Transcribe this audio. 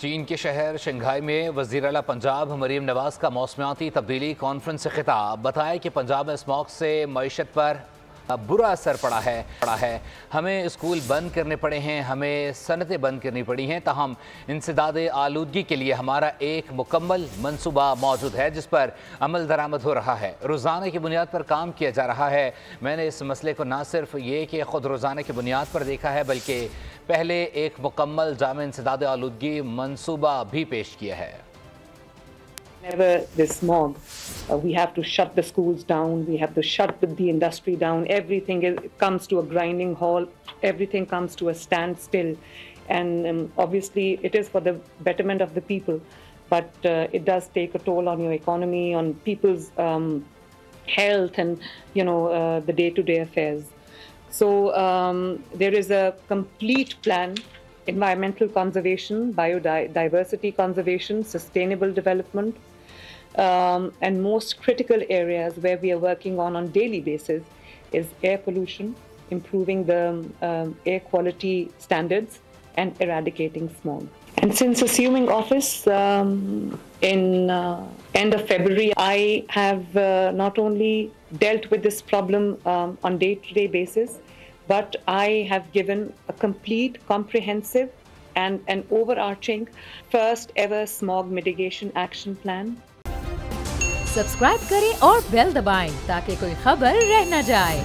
चीन के शहर शंघाई में वज़ीर आला पंजाब मरीम नवाज का मौसमियाती तब्दीली कॉन्फ्रेंस से खिताब। बताया कि पंजाब में स्मॉग से मईशत पर बुरा असर पड़ा है। हमें स्कूल बंद करने पड़े हैं, हमें सनतें बंद करनी पड़ी हैं। ताहम इंसदाद आलूदगी के लिए हमारा एक मुकम्मल मनसूबा मौजूद है जिस पर अमल दरामद हो रहा है। रोज़ाना की बुनियाद पर काम किया जा रहा है। मैंने इस मसले को न सिर्फ ये कि ख़ुद रोज़ाना की बुनियाद पर देखा है बल्कि पहले एक मुकम्मल जामे इंसदाद आलूदगी मनसूबा भी पेश किया है। Whenever there's smog, we have to shut the schools down, we have to shut the industry down, everything comes to a grinding halt, everything comes to a standstill. And obviously it is for the betterment of the people, but it does take a toll on your economy, on people's health and, the day-to-day affairs. So there is a complete plan: environmental conservation, biodiversity conservation, sustainable development, and most critical areas where we are working on daily basis is air pollution, improving the air quality standards and eradicating smog. And since assuming office in end of February, I have not only dealt with this problem on day-to-day basis, but I have given a complete, comprehensive and an overarching first ever smog mitigation action plan. Subscribe करें और bell दबाएं ताकि कोई खबर रह न जाए।